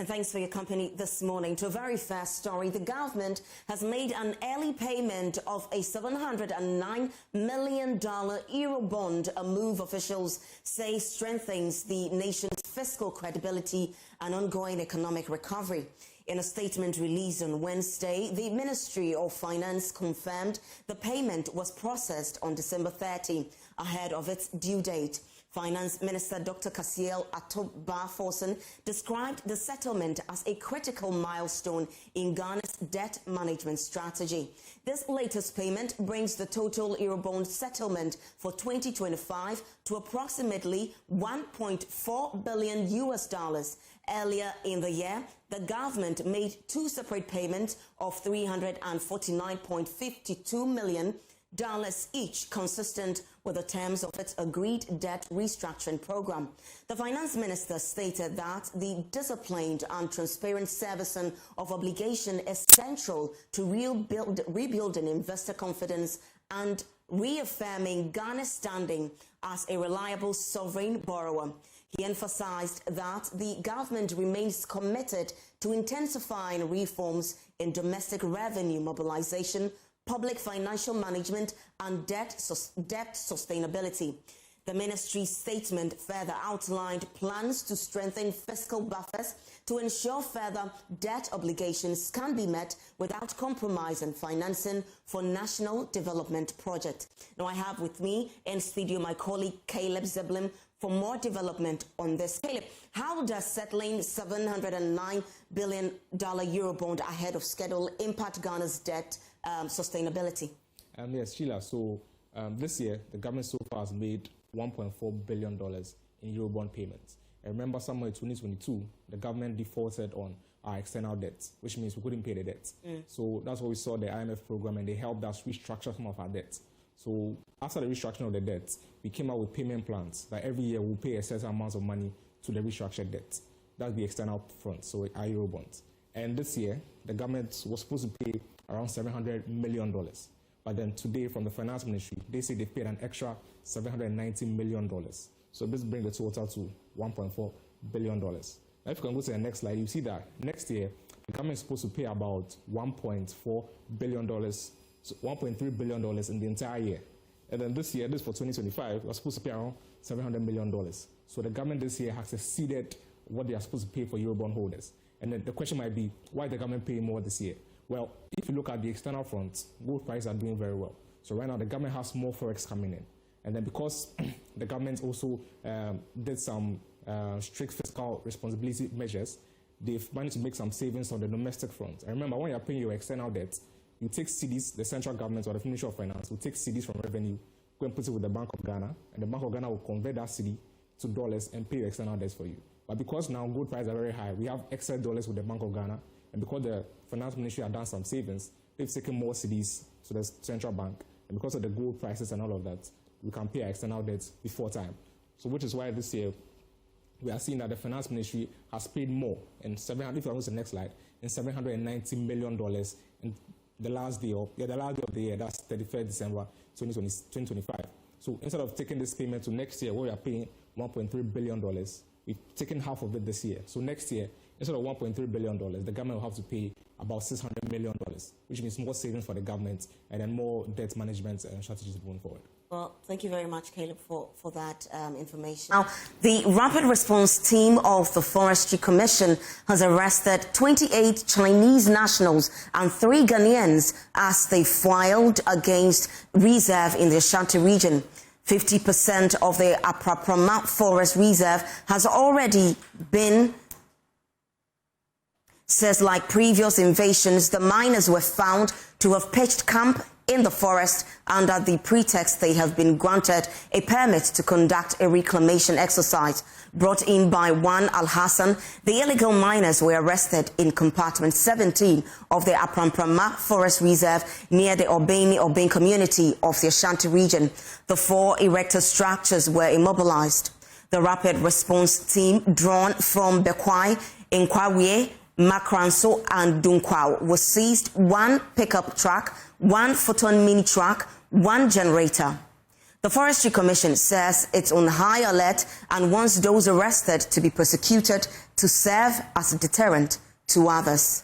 And thanks for your company this morning. To a very fast story, the government has made an early payment of a $709 million Eurobond, a move officials say strengthens the nation's fiscal credibility and ongoing economic recovery. In a statement released on Wednesday, the Ministry of Finance confirmed the payment was processed on December 30, ahead of its due date. Finance Minister Dr. Cassiel Ato Baah Forson described the settlement as a critical milestone in Ghana's debt management strategy. This latest payment brings the total Eurobond settlement for 2025 to approximately $1.4 billion. Earlier in the year, the government made two separate payments of $349.52 million each, consistent with the terms of its agreed debt restructuring program. The finance minister stated that the disciplined and transparent servicing of obligation is central to rebuilding investor confidence and reaffirming Ghana's standing as a reliable sovereign borrower. He emphasized that the government remains committed to intensifying reforms in domestic revenue mobilization, public financial management and debt sustainability. The ministry's statement further outlined plans to strengthen fiscal buffers to ensure further debt obligations can be met without compromising financing for national development projects. Now I have with me in studio my colleague Caleb Zeblin for more development on this. Caleb, how does settling $709 billion Eurobond ahead of schedule impact Ghana's debt sustainability? Yes, Sheila. So this year, the government so far has made $1.4 billion in Eurobond payments. And remember, somewhere in 2022, the government defaulted on our external debts, which means we couldn't pay the debts. So that's why we saw the IMF program, and they helped us restructure some of our debts. So after the restructuring of the debts, we came out with payment plans that every year we'll pay a certain amount of money to the restructured debts. That's the external front, so our Eurobonds. And this year, the government was supposed to pay around $700 million. But then today, from the finance ministry, they say they paid an extra $790 million. So this brings the total to $1.4 billion. Now, if you can go to the next slide, you see that next year, the government is supposed to pay about $1.4 billion, so $1.3 billion in the entire year. And then this year, this for 2025, we're supposed to pay around $700 million. So the government this year has exceeded what they are supposed to pay for Eurobond holders. And then the question might be, why is the government paying more this year? Well, if you look at the external front, gold prices are doing very well. So right now, the government has more forex coming in. And then because the government also did some strict fiscal responsibility measures, they've managed to make some savings on the domestic front. And remember, when you're paying your external debt, you take cedis, the central government or the Ministry of Finance will take cedis from revenue, go and put it with the Bank of Ghana, and the Bank of Ghana will convert that cedi to dollars and pay your external debts for you. But because now gold prices are very high, we have excess dollars with the Bank of Ghana, and because the finance ministry have done some savings, they've taken more cedis to the central bank, and because of the gold prices and all of that, we can pay our external debts before time. So which is why this year we are seeing that the finance ministry has paid more, and if you go to the next slide, in $790 million in the last day of the year, that's 31st December 2025. So instead of taking this payment to next year, where we are paying $1.3 billion, we've taken half of it this year. So next year, instead of $1.3 billion, the government will have to pay about $600 million, which means more savings for the government and then more debt management strategies going forward. Well, thank you very much, Caleb, for that information. Now, the Rapid Response Team of the Forestry Commission has arrested 28 Chinese nationals and 3 Ghanaians as they filed against reserve in the Ashanti region. 50% of the Apraprama Forest Reserve has already been. Says like previous invasions, the miners were found to have pitched camp in the forest under the pretext they have been granted a permit to conduct a reclamation exercise. Brought in by Juan Al-Hassan, the illegal miners were arrested in compartment 17 of the Apramprama Forest Reserve near the Obeng community of the Ashanti region. The 4 erected structures were immobilized. The Rapid Response Team, drawn from Bekwai, Nkwawie, Makranso and Dunkwao, was seized 1 pickup truck, 1 photon mini truck, 1 generator. The Forestry Commission says it's on high alert and wants those arrested to be prosecuted to serve as a deterrent to others.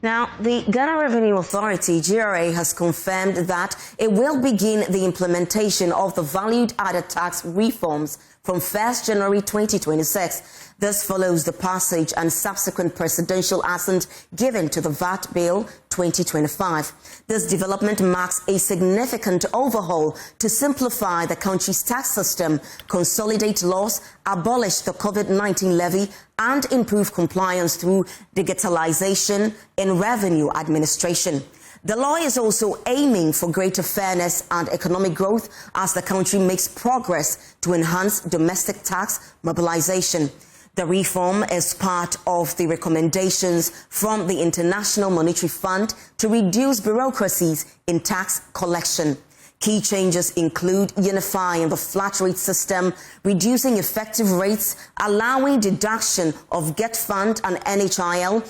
Now, the Ghana Revenue Authority, GRA, has confirmed that it will begin the implementation of the value-added tax reforms from 1st January 2026. This follows the passage and subsequent presidential assent given to the VAT Bill 2025. This development marks a significant overhaul to simplify the country's tax system, consolidate laws, abolish the COVID-19 levy, and improve compliance through digitalization in revenue administration. The law is also aiming for greater fairness and economic growth as the country makes progress to enhance domestic tax mobilization. The reform is part of the recommendations from the International Monetary Fund to reduce bureaucracies in tax collection. Key changes include unifying the flat rate system, reducing effective rates, allowing deduction of Gov't fund and NHIL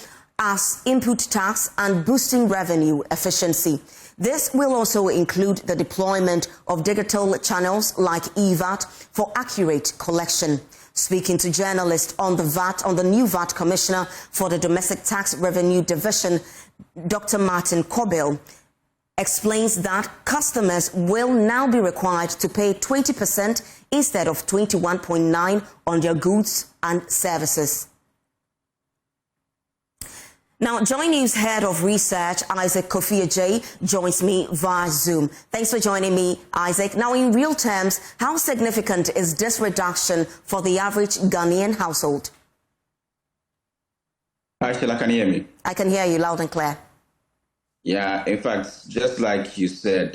as input tax, and boosting revenue efficiency. This will also include the deployment of digital channels like eVAT for accurate collection. Speaking to journalists on the new VAT Commissioner for the Domestic Tax Revenue Division, Dr. Martin Kobil explains that customers will now be required to pay 20% instead of 21.9% on their goods and services. Now, JoyNews Head of Research, Isaac Kofi Ajay, joins me via Zoom. Thanks for joining me, Isaac. Now, in real terms, how significant is this reduction for the average Ghanaian household? Hi, Sheila, can you hear me? I can hear you loud and clear. Yeah, in fact, just like you said,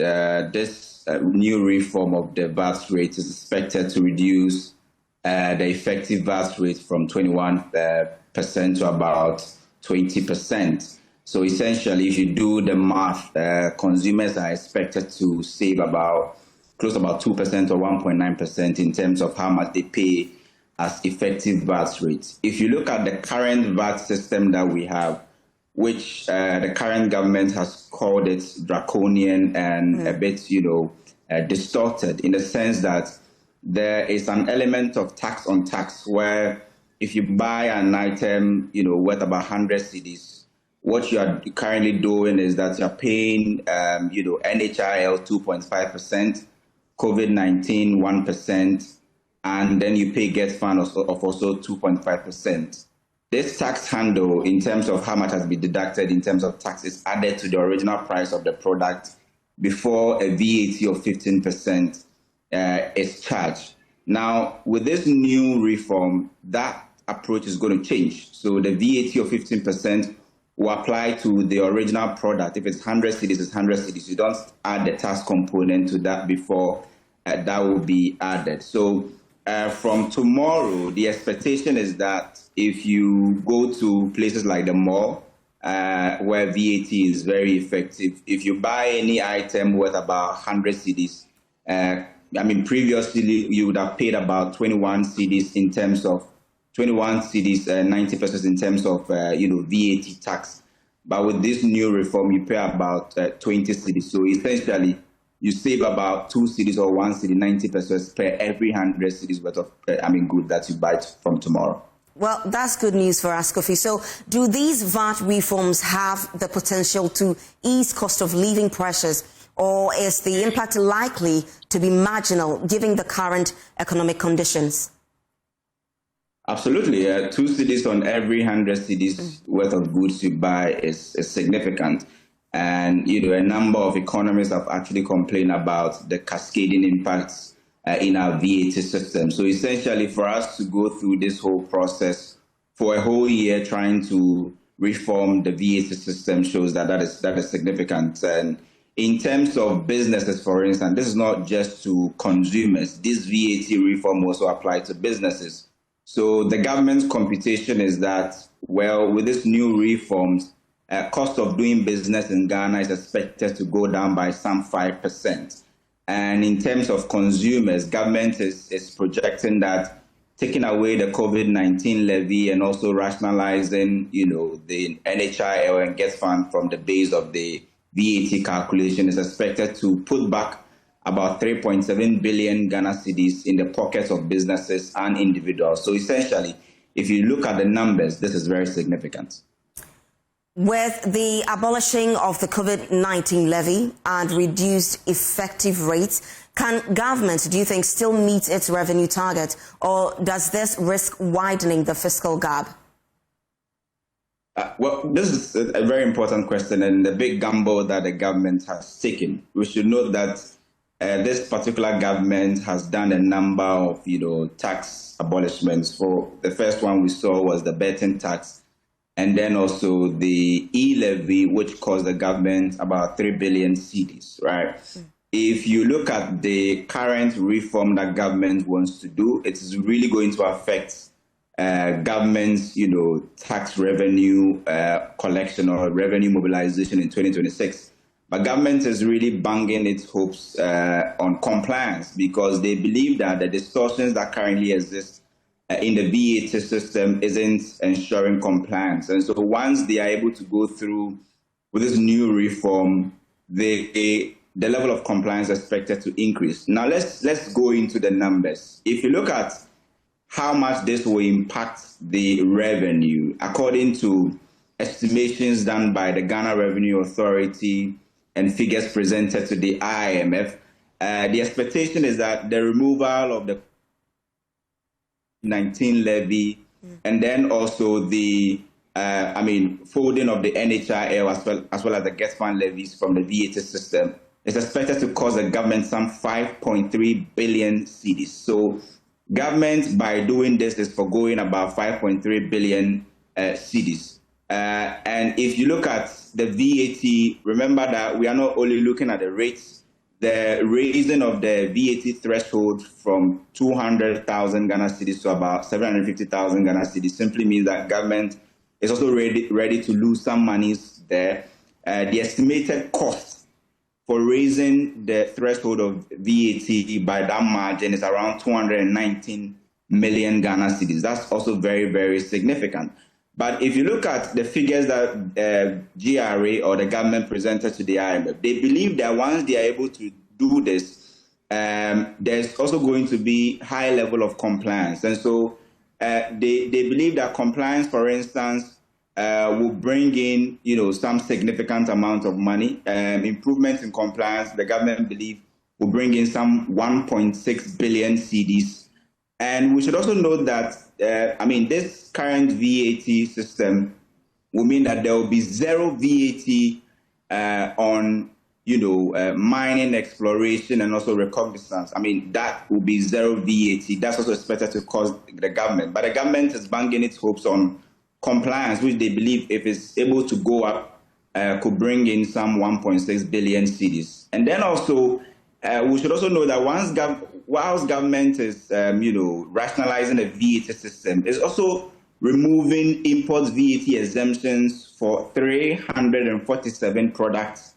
this new reform of the VAT rate is expected to reduce the effective VAT rate from 21% to about 20%. So essentially, if you do the math, consumers are expected to save close to about 2% or 1.9% in terms of how much they pay as effective VAT rates. If you look at the current VAT system that we have, which the current government has called it draconian and a bit, distorted, in the sense that there is an element of tax on tax where if you buy an item, worth about 100 cedis, what you are currently doing is that you're paying, NHIL 2.5%, COVID-19 1%, and then you pay Gov't fund of also 2.5%. This tax handle, in terms of how much has been deducted in terms of tax, is added to the original price of the product before a VAT of 15% is charged. Now, with this new reform, that approach is going to change. So the VAT of 15% will apply to the original product. If it's 100 cedis, it's 100 cedis. You don't add the tax component to that before that will be added. So from tomorrow, the expectation is that if you go to places like the mall, where VAT is very effective, if you buy any item worth about 100 cedis, previously you would have paid about 21 cedis in terms of 21 cedis, 90% in terms of VAT tax. But with this new reform, you pay about 20 cedis. So essentially, you save about 2 cedis or 1 cedi, 90% per every 100 cedis worth of good that you buy from tomorrow. Well, that's good news for us, Kofi. So do these VAT reforms have the potential to ease cost of living pressures, or is the impact likely to be marginal given the current economic conditions? Absolutely. 2 cedis on every 100 cedis worth of goods you buy is significant. And, a number of economists have actually complained about the cascading impacts in our VAT system. So essentially, for us to go through this whole process for a whole year trying to reform the VAT system shows that is significant. And in terms of businesses, for instance, this is not just to consumers. This VAT reform also applies to businesses. So the government's computation is that, well, with this new reforms, cost of doing business in Ghana is expected to go down by some 5%. And in terms of consumers, government is projecting that taking away the COVID-19 levy and also rationalizing, the NHIL and Gov't fund from the base of the VAT calculation is expected to put back about 3.7 billion Ghana cedis in the pockets of businesses and individuals. So essentially, if you look at the numbers, this is very significant. With the abolishing of the COVID-19 levy and reduced effective rates, can government, do you think, still meet its revenue target, or does this risk widening the fiscal gap? Well, this is a very important question and the big gamble that the government has taken. We should note that this particular government has done a number of, tax abolishments. For the first one we saw was the betting tax, and then also the e-levy, which cost the government about 3 billion cedis, right? If you look at the current reform that government wants to do, it is really going to affect government's, tax revenue collection or revenue mobilization in 2026. But government is really banging its hopes on compliance because they believe that the distortions that currently exist in the VAT system isn't ensuring compliance. And so once they are able to go through with this new reform, the level of compliance is expected to increase. Now let's go into the numbers. If you look at how much this will impact the revenue, according to estimations done by the Ghana Revenue Authority and figures presented to the IMF, the expectation is that the removal of the 19 levy and then also the folding of the NHIL as well as the Gov't fund levies from the VAT system is expected to cost the government some 5.3 billion cedis. So government, by doing this, is forgoing about 5.3 billion cedis. And if you look at the VAT, remember that we are not only looking at the rates. The raising of the VAT threshold from 200,000 Ghana cedis to about 750,000 Ghana cedis simply means that government is also ready to lose some monies there. The estimated cost for raising the threshold of VAT by that margin is around 219 million Ghana cedis. That's also very, very significant. But if you look at the figures that GRA or the government presented to the IMF, they believe that once they are able to do this, there's also going to be high level of compliance. And so they believe that compliance, for instance, will bring in, some significant amount of money. Improvements in compliance, the government believe, will bring in some 1.6 billion cedis. And we should also note that, this current VAT system will mean that there will be zero VAT on, mining, exploration, and also recognizance. That will be zero VAT. That's also expected to cost the government. But the government is banking its hopes on compliance, which they believe, if it's able to go up, could bring in some 1.6 billion cedis. And then also, we should also know that whilst government is, rationalizing the VAT system, is also removing import VAT exemptions for 347 products,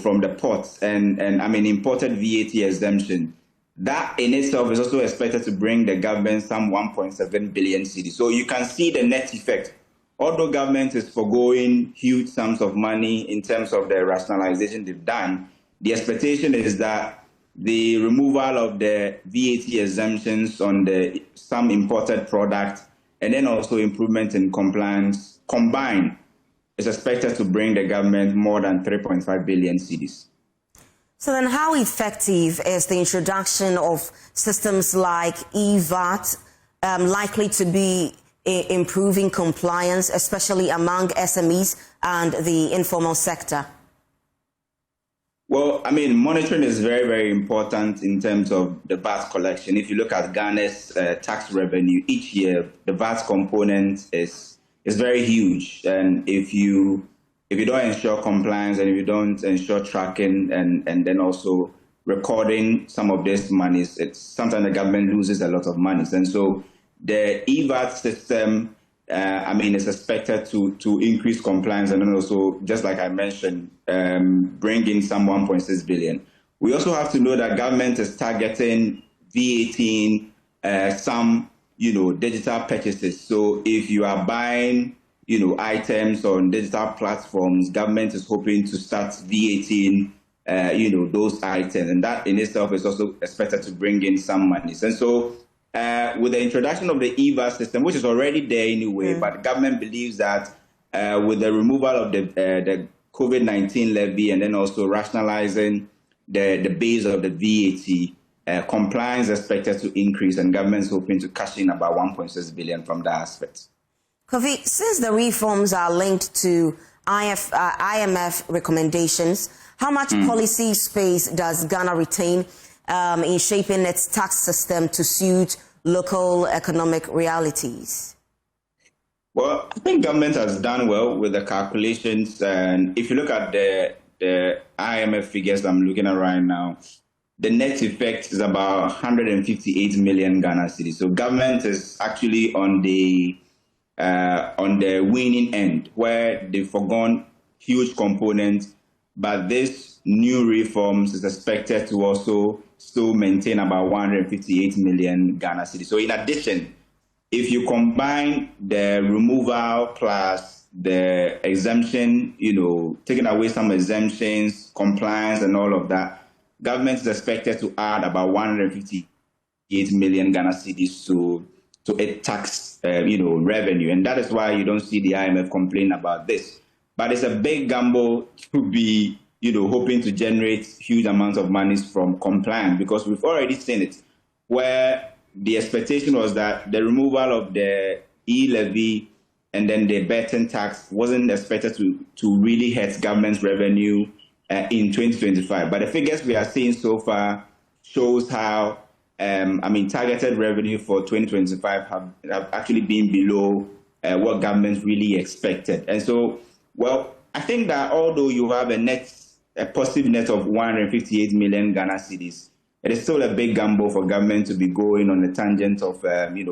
from the ports and imported VAT exemption. That in itself is also expected to bring the government some 1.7 billion cedis. So you can see the net effect. Although government is foregoing huge sums of money in terms of the rationalization they've done, the expectation is that the removal of the VAT exemptions on some imported products and then also improvement in compliance combined is expected to bring the government more than 3.5 billion cedis. So then how effective is the introduction of systems like VAT likely to be improving compliance, especially among SMEs and the informal sector? Well, monitoring is very, very important in terms of the VAT collection. If you look at Ghana's tax revenue each year, the VAT component is is very huge. And if you don't ensure compliance and if you don't ensure tracking and then also recording some of these monies, it's sometimes the government loses a lot of monies. And so the EVAT system, is expected to increase compliance and then also, just like I mentioned, bring in some 1.6 billion. We also have to know that government is targeting VAT some, digital purchases. So if you are buying, items on digital platforms, government is hoping to start VAT those items, and that in itself is also expected to bring in some money. And so with the introduction of the EVA system, which is already there anyway, but the government believes that with the removal of the COVID-19 levy and then also rationalizing the base of the VAT, compliance is expected to increase, and government is hoping to cash in about 1.6 billion from that aspect. Kofi, since the reforms are linked to IMF recommendations, how much policy space does Ghana retain in shaping its tax system to suit local economic realities? Well, I think government has done well with the calculations. And if you look at the IMF figures I'm looking at right now, the net effect is about 158 million Ghana cedis. So government is actually on the winning end, where they've forgone huge components, but this new reforms is expected to also still maintain about 158 million Ghana cedis. So in addition, if you combine the removal plus the exemption, taking away some exemptions, compliance and all of that, government is expected to add about 158 million Ghana cedis to its tax, revenue. And that is why you don't see the IMF complain about this. But it's a big gamble to be, hoping to generate huge amounts of money from compliance, because we've already seen it, where the expectation was that the removal of the e-levy and then the betting tax wasn't expected to really hurt government's revenue in 2025. But the figures we are seeing so far shows how, targeted revenue for 2025 have actually been below what government really expected. And so, well, I think that although you have a positive net of 158 million Ghana cedis, it is still a big gamble for government to be going on the tangent of,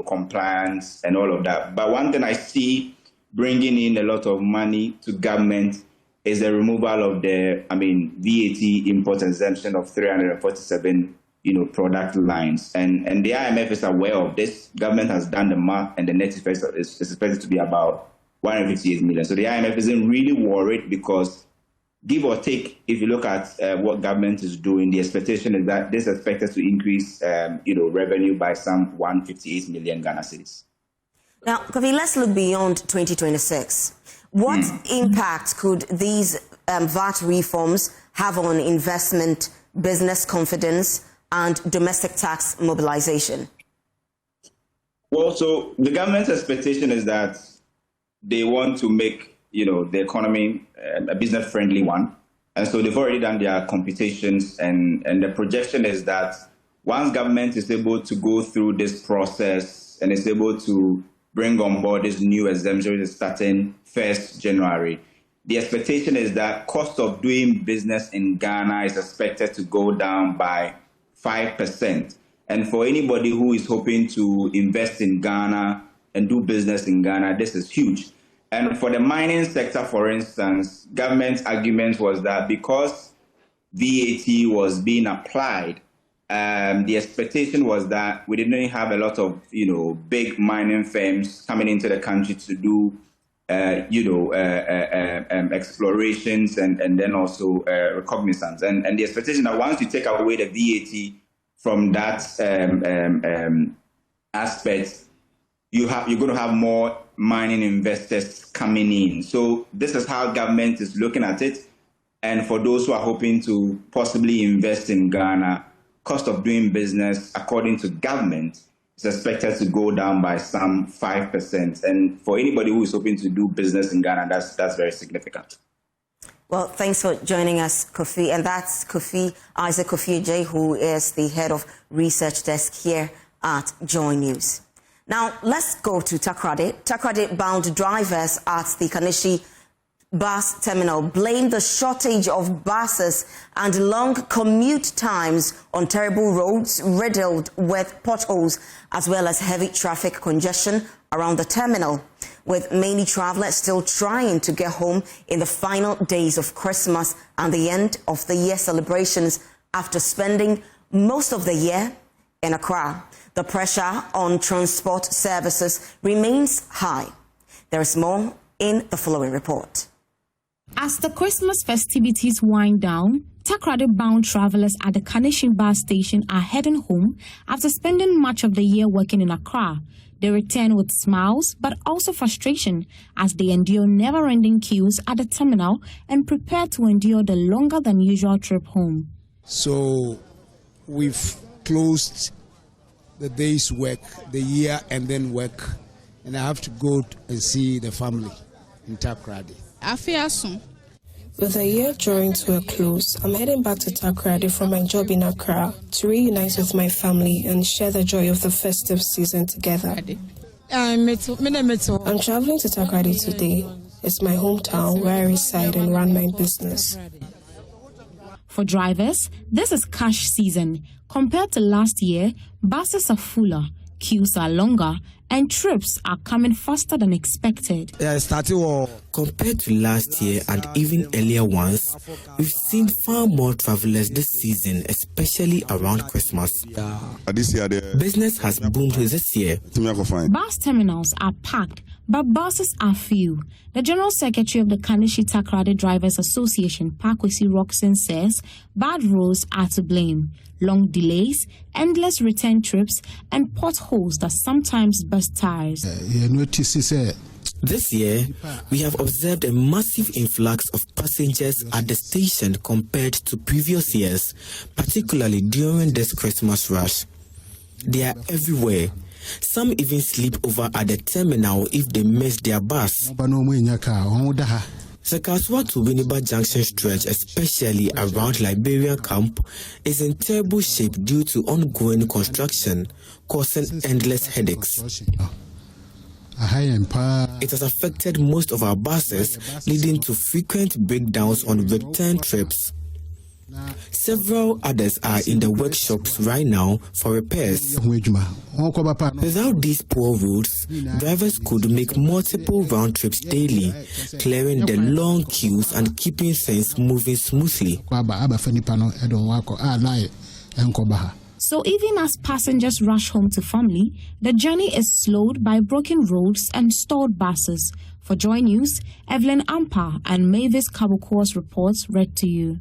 compliance and all of that. But one thing I see bringing in a lot of money to government is the removal of the, VAT import exemption of 347, product lines. And the IMF is aware of this. Government has done the math, and the net effect is expected to be about 158 million. So the IMF isn't really worried, because give or take, if you look at what government is doing, the expectation is that this is expected to increase, revenue by some 158 million Ghana cedis. Now, Kofi, let's look beyond 2026. What impact could these VAT reforms have on investment, business confidence, and domestic tax mobilization? Well, so the government's expectation is that they want to make, the economy a business-friendly one. And so they've already done their computations, and the projection is that once government is able to go through this process and is able to bring on board this new exemption starting 1st January, the expectation is that cost of doing business in Ghana is expected to go down by 5%. And for anybody who is hoping to invest in Ghana and do business in Ghana, this is huge. And for the mining sector, for instance, government's argument was that because VAT was being applied, the expectation was that we didn't have a lot of, big mining firms coming into the country to do, explorations and then also recognizance. And the expectation that once you take away the VAT from that aspect, you're going to have more mining investors coming in. So this is how government is looking at it. And for those who are hoping to possibly invest in Ghana, cost of doing business, according to government, is expected to go down by some 5%. And for anybody who is hoping to do business in Ghana, that's very significant. Well, thanks for joining us, Kofi. And that's Isaac Kofi, who is the head of research desk here at JoyNews. Now, let's go to Takoradi. Takoradi-bound drivers at the Kanishi bus terminal blame the shortage of buses and long commute times on terrible roads riddled with potholes, as well as heavy traffic congestion around the terminal, with many travelers still trying to get home in the final days of Christmas and the end of the year celebrations after spending most of the year in Accra. The pressure on transport services remains high. There is more in the following report. As the Christmas festivities wind down, Takoradi-bound travelers at the Kanishi bus station are heading home after spending much of the year working in Accra. They return with smiles but also frustration as they endure never-ending queues at the terminal and prepare to endure the longer than usual trip home. So we've closed the day's work, the year and then work, and I have to go and see the family in Takoradi. With the year drawing to a close, I'm heading back to Takoradi from my job in Accra to reunite with my family and share the joy of the festive season together. I'm traveling to Takoradi today. It's my hometown where I reside and run my business. For drivers, this is cash season. Compared to last year, buses are fuller, queues are longer, and trips are coming faster than expected. Compared to last year and even earlier ones, we've seen far more travelers this season, especially around Christmas. Business has boomed this year. Bus terminals are packed, but buses are few. The General Secretary of the Kanishi Takoradi Drivers Association, Pakwesi Roxon, says bad roads are to blame. Long delays, endless return trips, and potholes that sometimes burst tires. This year, we have observed a massive influx of passengers at the station compared to previous years, particularly during this Christmas rush. They are everywhere. Some even sleep over at the terminal if they miss their bus. The Kaswa to Winneba Junction stretch, especially around Liberian Camp, is in terrible shape due to ongoing construction, causing endless headaches. It has affected most of our buses, leading to frequent breakdowns on return trips. Several others are in the workshops right now for repairs. Without these poor roads, drivers could make multiple round trips daily, clearing the long queues and keeping things moving smoothly. So even as passengers rush home to family, the journey is slowed by broken roads and stalled buses. For Joy News, Evelyn Ampa and Mavis Kabuko's reports read to you.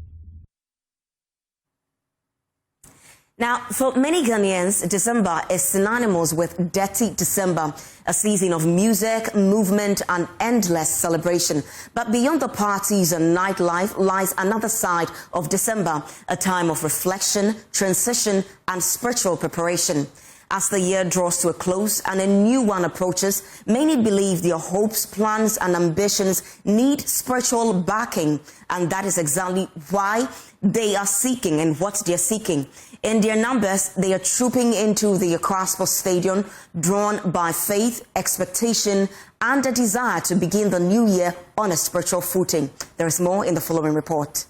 Now, for many Ghanaians, December is synonymous with Dirty December, a season of music, movement, and endless celebration. But beyond the parties and nightlife lies another side of December, a time of reflection, transition, and spiritual preparation. As the year draws to a close and a new one approaches, many believe their hopes, plans, and ambitions need spiritual backing, and that is exactly why they are seeking and what they are seeking. In their numbers, they are trooping into the Accra Sports Stadium, drawn by faith, expectation, and a desire to begin the new year on a spiritual footing. There is more in the following report.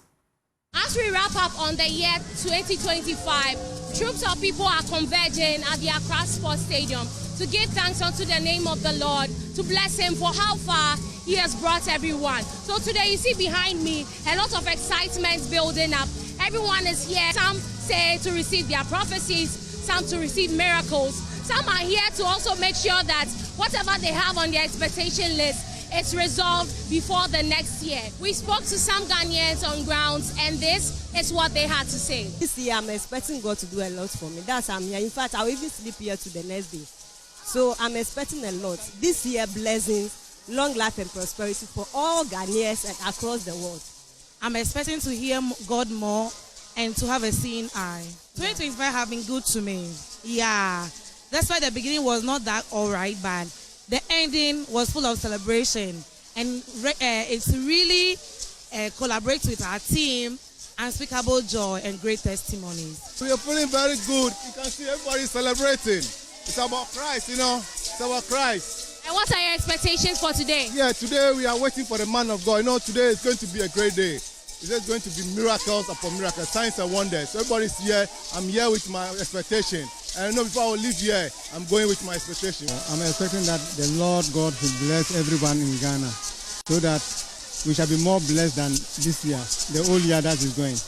As we wrap up on the year 2025, troops of people are converging at the Accra Sports Stadium to give thanks unto the name of the Lord, to bless him for how far he has brought everyone. So today you see behind me a lot of excitement building up. Everyone is here. Some say to receive their prophecies, some to receive miracles. Some are here to also make sure that whatever they have on their expectation list is resolved before the next year. We spoke to some Ghanaians on grounds, and this is what they had to say. This year I'm expecting God to do a lot for me. That's I'm here. In fact, I'll even sleep here to the next day. So I'm expecting a lot. This year, blessings, long life and prosperity for all Ghanaians and across the world. I'm expecting to hear God more and to have a seeing eye. 2025 have been good to me. Yeah, that's why the beginning was not that all right, but the ending was full of celebration. And it's really collaborates with our team, unspeakable joy and great testimonies. We are feeling very good. You can see everybody celebrating. It's about Christ, you know. It's our Christ. And what are your expectations for today? Yeah, today we are waiting for the man of God. You know, today is going to be a great day. It's going to be miracles upon miracles, signs and wonders. So everybody's here. I'm here with my expectation. And I know before I will leave here, I'm going with my expectation. I'm expecting that the Lord God will bless everyone in Ghana so that we shall be more blessed than this year, the whole year that is going.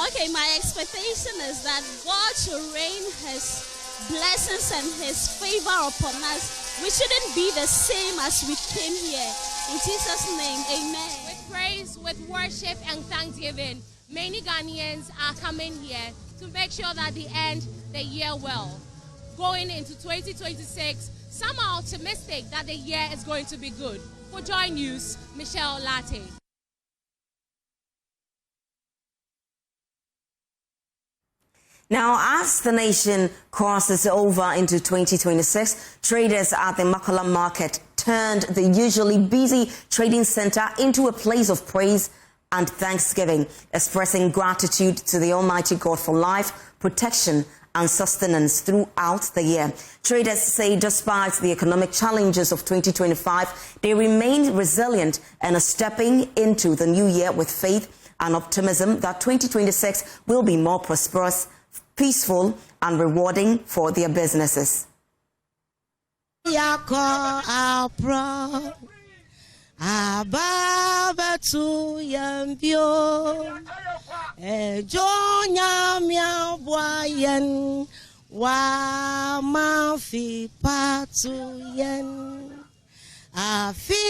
Okay, my expectation is that God should rain His blessings and His favor upon us. We shouldn't be the same as we came here. In Jesus' name, amen. With praise, with worship and thanksgiving, many Ghanaians are coming here to make sure that they end the year well. Going into 2026, some are optimistic that the year is going to be good. For Joy News, Michelle Latte. Now, as the nation crosses over into 2026, traders at the Makola market turned the usually busy trading center into a place of praise and thanksgiving, expressing gratitude to the Almighty God for life, protection and sustenance throughout the year. Traders say despite the economic challenges of 2025, they remain resilient and are stepping into the new year with faith and optimism that 2026 will be more prosperous, peaceful and rewarding for their businesses. Afi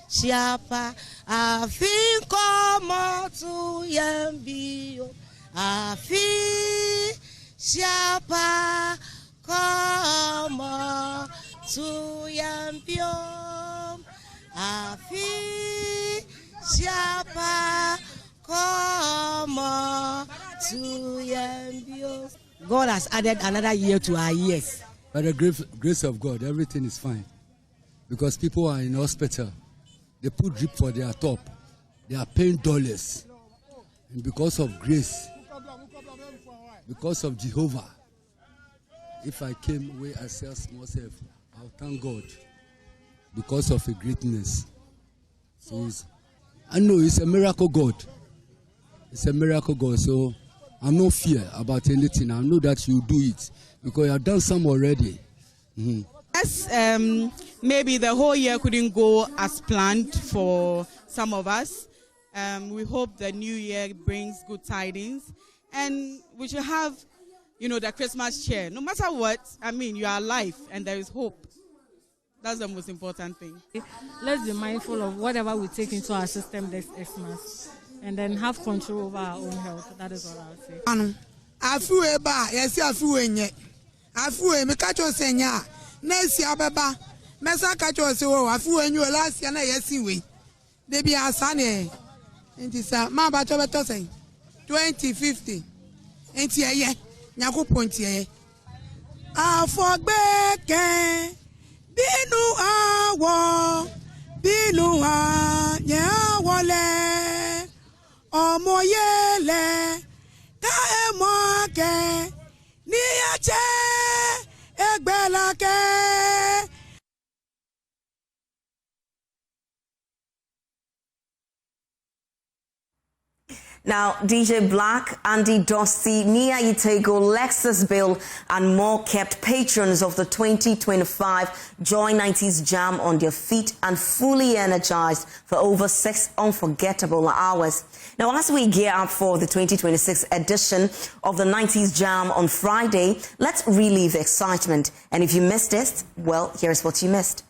siapa, afi komo tu yembio. Afi siapa, komo tu yembio. Afi siapa, komo tu yembio. God has added another year to our years. By the grace of God, everything is fine. Because people are in hospital. They put drip for their top. They are paying dollars. And because of grace, because of Jehovah, if I came where I sell myself, I'll thank God. Because of a greatness. So I know it's a miracle God. It's a miracle God. So I'm no fear about anything. I know that you do it. Because you have done some already. Mm-hmm. Yes, maybe the whole year couldn't go as planned for some of us. We hope the new year brings good tidings. And we should have, the Christmas cheer. No matter what, you are alive and there is hope. That's the most important thing. Let's be mindful of whatever we take into our system this Xmas. And then have control over our own health. That is all I would say. Afuwe ba, yesi afuwe nye. Afuwe mikacho senya. Nesi abeba. Mesa kacho sewo afuwe nyu last year na yesi we. Debi asane. Enti sa ma ba cho beto sen. 2050. Enti eye. Nyaku ponti eye. Afogbeke. Binu awo. Binu a nyawole. Omoyele. Kaemoke niyache egbelake. Now, DJ Black, Andy Dusty, Nia Itego, Lexus Bill, and more kept patrons of the 2025 Joy 90s Jam on their feet and fully energized for over 6 unforgettable hours. Now, as we gear up for the 2026 edition of the 90s Jam on Friday, let's relive the excitement. And if you missed it, well, here's what you missed.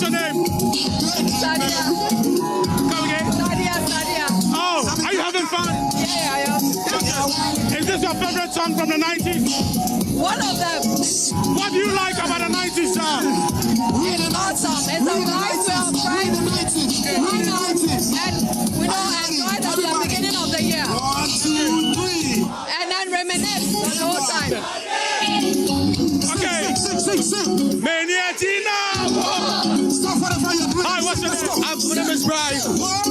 What's your name? Sadia. Come again? Sadia. Oh, are you having fun? Yeah, I am. Is this your favorite song from the 90s? One of them. What do you like about the 90s song? Awesome. It's a nice friend. And we don't enjoy it at the beginning of the year. 1, 2, 3. And then reminisce the whole time. Okay. Maniatina. Hi, what's your name? My name is Bryce.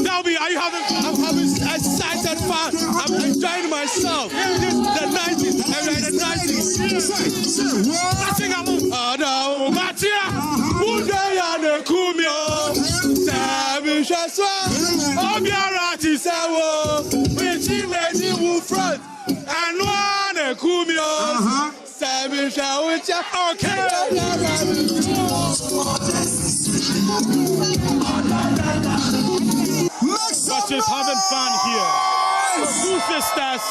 Tell me, are you having fun? I'm having excited fun. I'm enjoying myself. The 90s. The 90s. Oh no, Matia. Udaya ne kumyo. Sabi shaswa. Obiarati sawo. Wechi lady wu front. Anwa ne kumyo. Sabi shawicha. Okay. But she's having fun here. Two sisters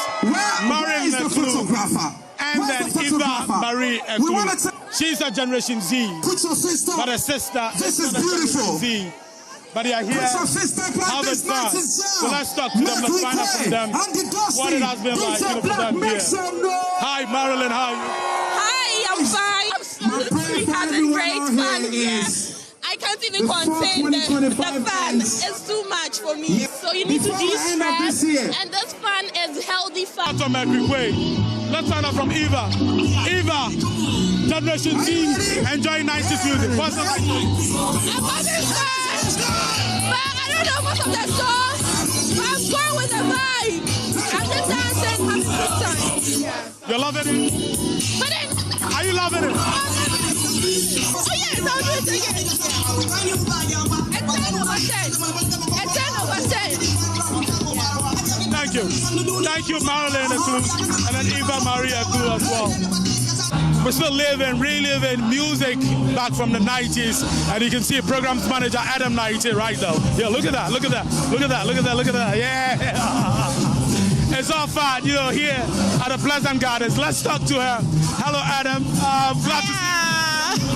marrying the crew. And then Eva Marie Eklu. She's a Generation Z. But her sister is beautiful. Z. But they are here having fun. So let's talk to them. Let's find out from them what it has been like for them here. Hi, Marilyn. How are you? Hi, I'm fine. Absolutely having great fun here. I can't even contain the fun. It's too much for me. So you need to de-stress. And this fun is healthy fun. Let's find out from Eva. Eva, Generation Z, enjoy 90s music. What's the like? I'm having fun. But I don't know most of the songs. But I'm going with the vibe. I'm just dancing, having a good time. You're loving it? But then, are you loving it? Oh yes, I'll do it again. A 10 over 10. A 10 over 10. Thank you. Thank you, Marilyn Eklu, and then Eva Marie Eklu as well. We're still reliving music back from the 90s, and you can see programs manager Adam 90 right now. Yeah, look at that, look at that, look at that, look at that, look at that. Yeah. It's all fun, you know, here at the Pleasant Gardens. Let's talk to her. Hello, Adam. Glad to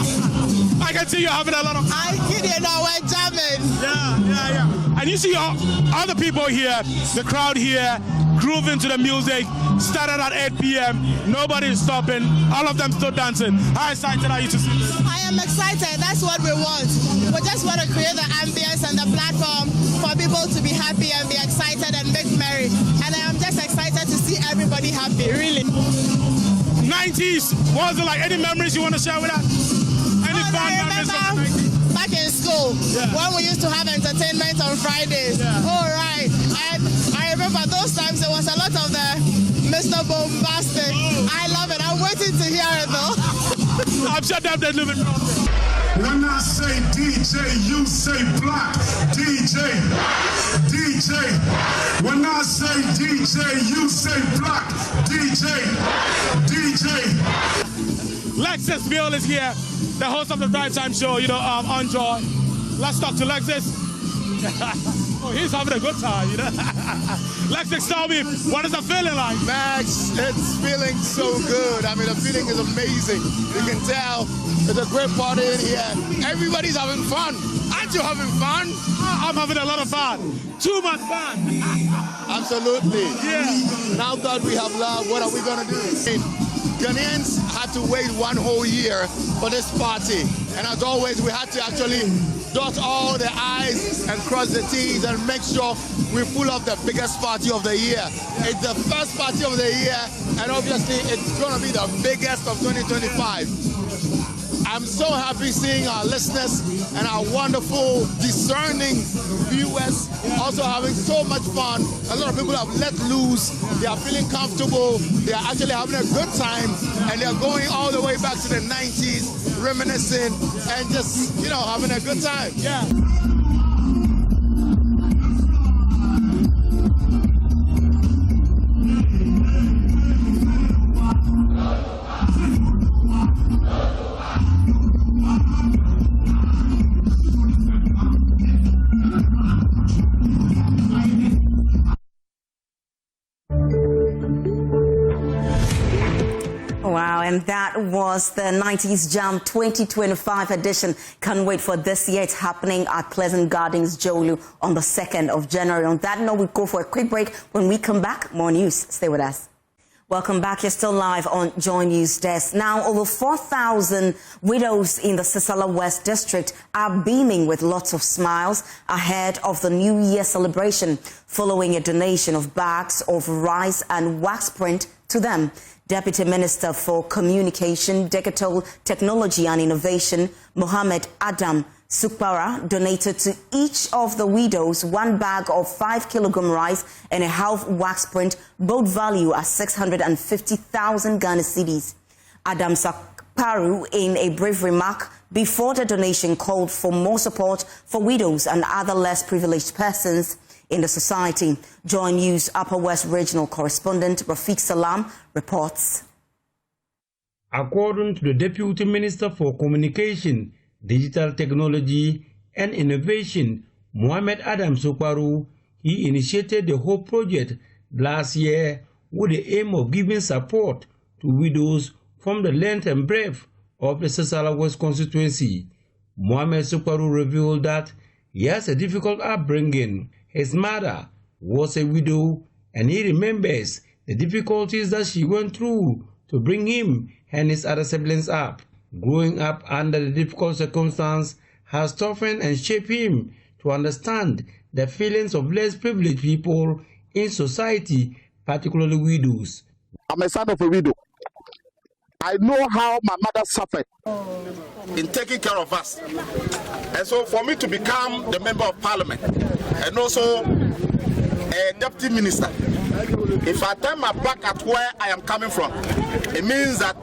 see you. I can see you're having a lot of fun. I kid you now, we're jamming. Yeah. And you see all the people here, the crowd here, grooving to the music. Started at 8 p.m. Nobody's stopping. All of them still dancing. How excited are you to see this? I am excited. That's what we want. We just want to create the ambience and the platform for people to be happy and be excited and make merry. And I am just excited to see everybody happy, really. 90s, what was it like? Any memories you want to share with us? Any fun memories from the 90s? Back in school, when we used to have entertainment on Fridays. All right. And I remember those times there was a lot of the Mr. Bombastic. I love it. I'm waiting to hear it though. I'm sure they're living. When I say DJ, you say block. DJ. When I say DJ, you say block. DJ. Lexus Bill is here, the host of the Drive Time Show, on Joy. Let's talk to Lexus. Oh, he's having a good time, Lexus, tell me, what is the feeling like? Max, it's feeling so good. I mean, the feeling is amazing. You can tell it's a great party in here. Everybody's having fun. Aren't you having fun? I'm having a lot of fun. Too much fun. Absolutely. Yeah. Now that we have love, what are we going to do? Ghanaians had to wait one whole year for this party. And as always, we had to actually dot all the I's and cross the T's and make sure we pull off the biggest party of the year. It's the first party of the year, and obviously it's going to be the biggest of 2025. I'm so happy seeing our listeners and our wonderful, discerning viewers also having so much fun. A lot of people have let loose. They are feeling comfortable. They are actually having a good time. And they are going all the way back to the 90s, reminiscing and just, having a good time. Yeah. Wow, and time. That was the 90s Jam 2025 edition. Can't wait for this year. It's happening at Pleasant Gardens, Jolu, on the 2nd of January. On that note, we go for a quick break. When we come back, more news. Stay with us. Welcome back. You're still live on JoyNews Desk. Now, over 4,000 widows in the Sisala West District are beaming with lots of smiles ahead of the New Year celebration, following a donation of bags of rice and wax print to them. Deputy Minister for Communication, Digital Technology and Innovation, Mohammed Adam Sukpara, donated to each of the widows 1 bag of 5 kilogram rice and a half wax print, both value at 650,000 Ghana cedis. Adam Sukparu, in a brief remark before the donation, called for more support for widows and other less privileged persons in the society. JoyNews Upper West Regional Correspondent Rafiq Salam reports. According to the Deputy Minister for Communication, Digital Technology and Innovation, Mohammed Adam Sukparu, he initiated the whole project last year with the aim of giving support to widows from the length and breadth of the Sisala West constituency. Mohammed Sukparu revealed that he has a difficult upbringing. His mother was a widow, and he remembers the difficulties that she went through to bring him and his other siblings up. Growing up under the difficult circumstances has toughened and shaped him to understand the feelings of less privileged people in society, particularly widows. I'm a son of a widow. I know how my mother suffered in taking care of us. And so for me to become the member of parliament and also a deputy minister, if I turn my back at where I am coming from, it means that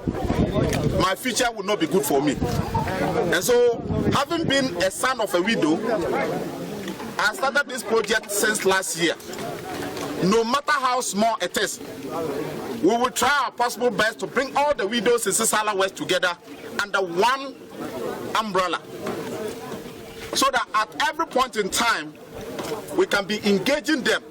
my future will not be good for me. And so, having been a son of a widow, I started this project since last year. No matter how small it is, we will try our possible best to bring all the widows in Sisala West together under one umbrella, so that at every point in time, we can be engaging them.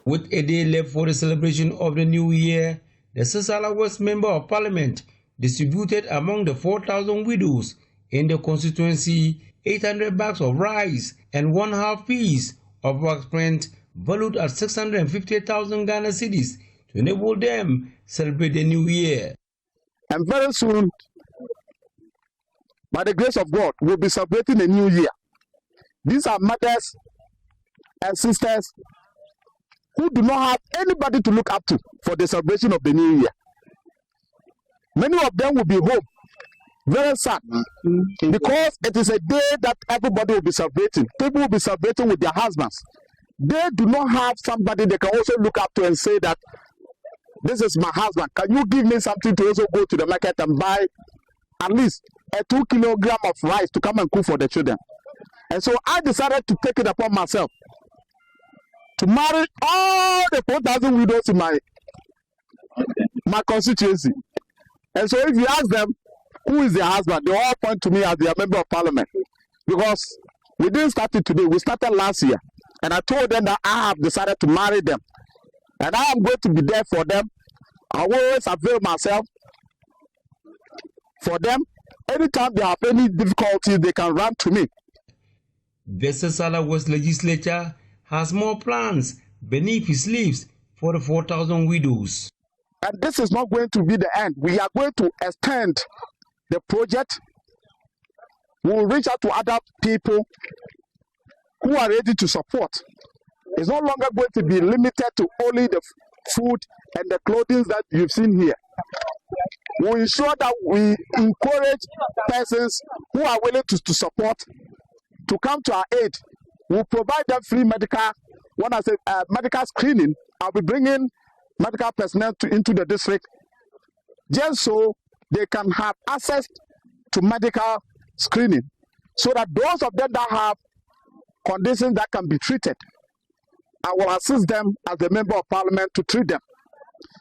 With a day left for the celebration of the new year, the Sisala West Member of Parliament distributed among the 4,000 widows in the constituency 800 bags of rice and 1/2 piece of wax print valued at 650,000 Ghana cedis to enable them celebrate the new year. And very soon, by the grace of God, we'll be celebrating the new year. These are mothers and sisters who do not have anybody to look up to for the celebration of the new year. Many of them will be home, very sad, because it is a day that everybody will be celebrating. People will be celebrating with their husbands. They do not have somebody they can also look up to and say that, this is my husband. Can you give me something to also go to the market and buy at least a 2 kilogram of rice to come and cook for the children? And so I decided to take it upon myself to marry all the 4,000 widows in my constituency. And so if you ask them who is their husband, they all point to me as their member of parliament. Because we didn't start it today, we started last year. And I told them that I have decided to marry them. And I am going to be there for them. I will always avail myself for them. Anytime they have any difficulties, they can run to me. The Sisala West legislature has more plans beneath his leaves for the 4,000 widows. And this is not going to be the end. We are going to extend the project. We will reach out to other people who are ready to support. It's no longer going to be limited to only the food and the clothing that you've seen here. We will ensure that we encourage persons who are willing to support to come to our aid. We'll provide them free medical, when I say medical screening. I'll be bringing medical personnel into the district just so they can have access to medical screening, so that those of them that have conditions that can be treated, I will assist them as a member of parliament to treat them,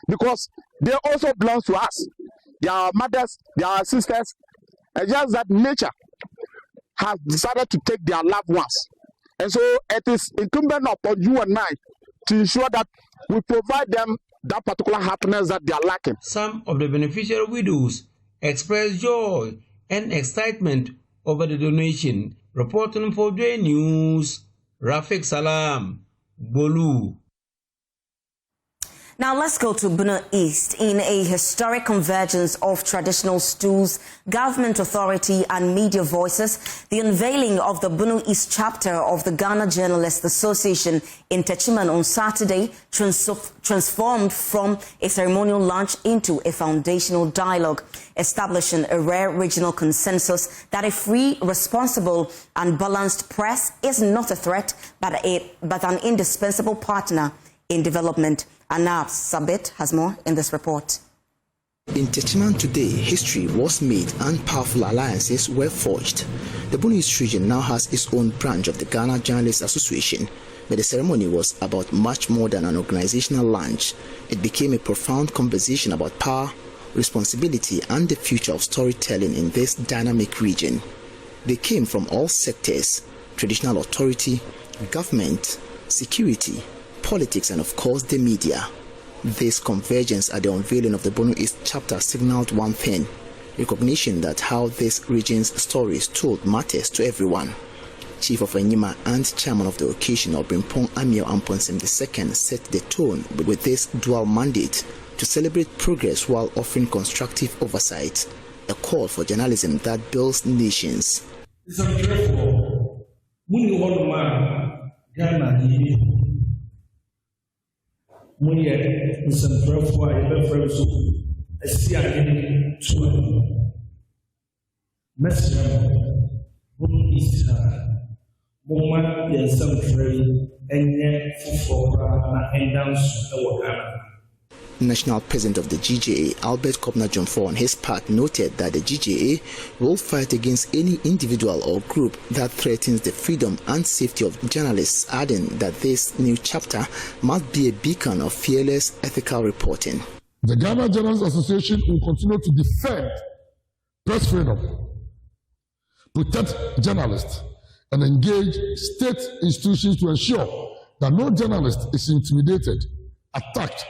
because they also belong to us. They are our mothers, they are our sisters, and just that nature has decided to take their loved ones. And so it is incumbent upon you and I to ensure that we provide them that particular happiness that they are lacking. Some of the beneficiary widows expressed joy and excitement over the donation. Reporting for JoyNews, Rafiq Salam, Bolu. Now let's go to Bono East. In a historic convergence of traditional stools, government authority and media voices, the unveiling of the Bono East chapter of the Ghana Journalists Association in Techiman on Saturday transformed from a ceremonial launch into a foundational dialogue, establishing a rare regional consensus that a free, responsible and balanced press is not a threat but an indispensable partner in development. Anab Sabit has more in this report. In Techiman today, history was made and powerful alliances were forged. The Bono East region now has its own branch of the Ghana Journalists Association, but the ceremony was about much more than an organizational launch. It became a profound conversation about power, responsibility and the future of storytelling in this dynamic region. They came from all sectors: traditional authority, government, security, politics and of course the media. This convergence at the unveiling of the Bono East chapter signaled one thing: recognition that how this region's stories told matters to everyone. Chief of Enyima and chairman of the occasion, Obrimpong Amiel Amponsem II, set the tone with this dual mandate to celebrate progress while offering constructive oversight, a call for journalism that builds nations. National President of the GJA, Albert Kobna Jomfo, on his part, noted that the GJA will fight against any individual or group that threatens the freedom and safety of journalists, adding that this new chapter must be a beacon of fearless ethical reporting. The Ghana Journalists Association will continue to defend press freedom, protect journalists, and engage state institutions to ensure that no journalist is intimidated, attacked,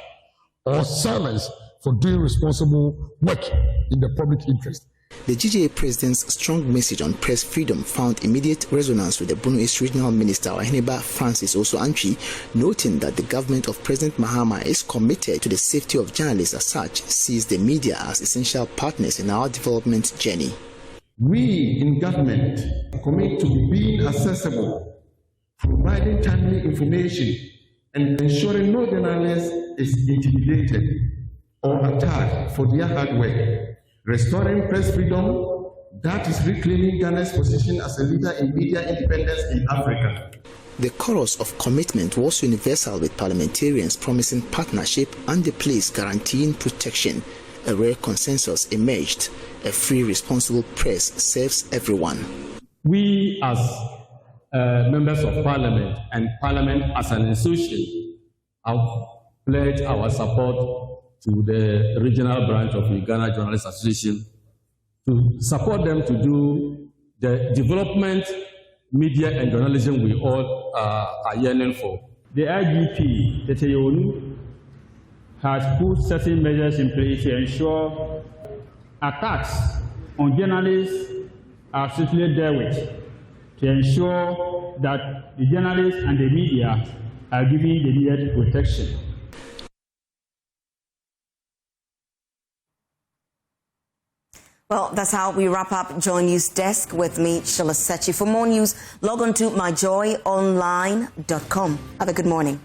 or silenced for doing responsible work in the public interest. The GJA president's strong message on press freedom found immediate resonance with the Bono East Regional Minister Oheneba Francis Oso-Antwi, noting that the government of President Mahama is committed to the safety of journalists, as such sees the media as essential partners in our development journey. We in government commit to being accessible, providing timely information, and ensuring no journalist is intimidated or attacked for their hard work, restoring press freedom, that is reclaiming Ghana's position as a leader in media independence in Africa. The chorus of commitment was universal, with parliamentarians promising partnership and the place guaranteeing protection. A rare consensus emerged: a free, responsible press serves everyone. We as members of Parliament and Parliament as an institution have pledged our support to the regional branch of the Ghana Journalists Association to support them to do the development, media and journalism we all are yearning for. The IGP, Teteyonu, has put certain measures in place to ensure attacks on journalists are strictly dealt with, to ensure that the journalists and the media are given the needed protection. Well, that's how we wrap up JoyNews Desk with me, Sheila Sechi. For more news, log on to myjoyonline.com. Have a good morning.